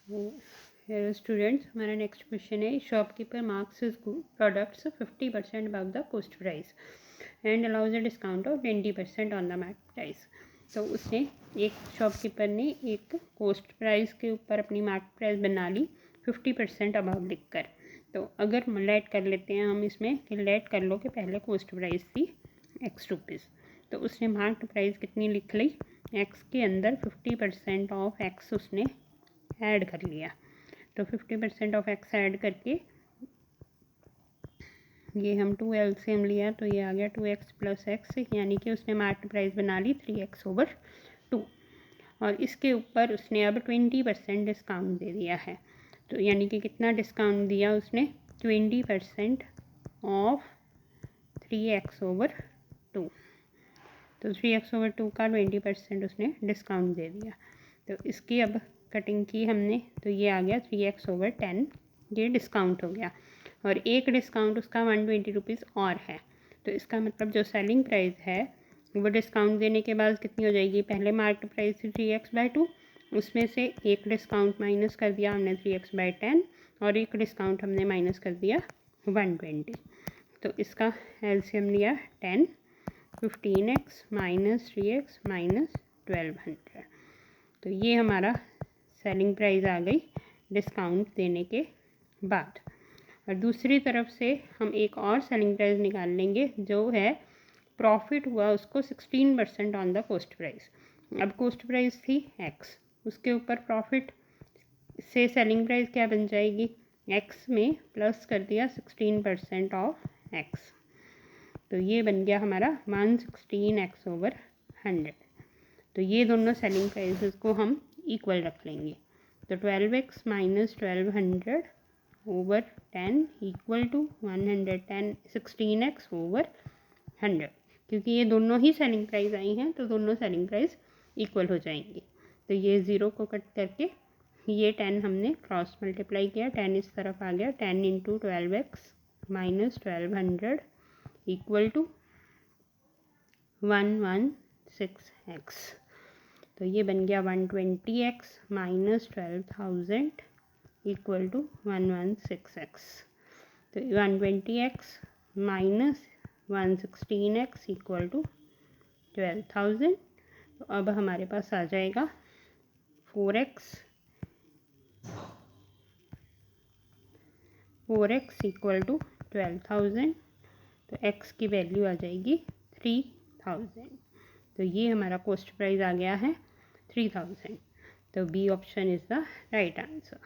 Hello students, हमारा next question है shopkeeper marks his products 50% above the cost price and allows a discount of 20% on the market price. तो उसने एक shopkeeper ने एक cost price के ऊपर अपनी मार्केट प्राइस बना ली 50% अबव लिख कर। तो अगर लेट कर लेते हैं हम इसमें कि लेट कर लो कि पहले कॉस्ट प्राइस थी एक्स रुपीज़, तो उसने मार्केट प्राइस कितनी लिख ली, एक्स के अंदर 50% ऑफ एक्स उसने ऐड कर लिया। तो 50% ऑफ एक्स ऐड करके ये हम 2 एलसीएम लिया तो ये आ गया 2x + x, यानी कि उसने मार्केट प्राइस बना ली 3x/2 और इसके ऊपर उसने अब 20% डिस्काउंट दे दिया है। तो यानी कि कितना डिस्काउंट दिया उसने, 20% ऑफ 3x/2। तो 3x/2 का 20% उसने डिस्काउंट दे दिया। तो इसकी अब कटिंग की हमने तो ये आ गया 3x/10, ये डिस्काउंट हो गया और एक डिस्काउंट उसका 120 रुपीज़ और है। तो इसका मतलब जो सेलिंग प्राइस है वो डिस्काउंट देने के बाद कितनी हो जाएगी, पहले मार्केट प्राइस थी 3x/2, उसमें से एक डिस्काउंट माइनस कर दिया हमने 3x/10 और एक डिस्काउंट हमने माइनस कर दिया 120। तो इसका एलसीएम लिया 10, 15x - 3x - 1200। तो ये हमारा सेलिंग प्राइस आ गई डिस्काउंट देने के बाद। और दूसरी तरफ से हम एक और सेलिंग प्राइस निकाल लेंगे जो है प्रॉफिट हुआ उसको 16% ऑन द कॉस्ट प्राइस। अब कॉस्ट प्राइस थी एक्स, उसके ऊपर प्रॉफिट से सेलिंग प्राइस क्या बन जाएगी, एक्स में प्लस कर दिया 16% ऑफ एक्स। तो ये बन गया हमारा 116x/100। तो ये दोनों सेलिंग प्राइसेस को हम इक्वल रख लेंगे। तो 12x - 1200/10 इक्वल टू 16x/100, क्योंकि ये दोनों ही सेलिंग प्राइस आई हैं तो दोनों सेलिंग प्राइस इक्वल हो जाएंगी। तो ये 0 को कट करके ये 10 हमने क्रॉस मल्टीप्लाई किया, 10 इस तरफ आ गया, 10 × 12x - 1200 इक्वल टू 116x। तो ये बन गया 120x - 12,000 इक्वल टू 116x। तो 120x - 116x इक्वल टू 12,000। तो अब हमारे पास आ जाएगा 4x इक्वल टू 12,000। तो x की वैल्यू आ जाएगी 3000। तो ये हमारा कॉस्ट प्राइस आ गया है 3000। तो B option is the right answer.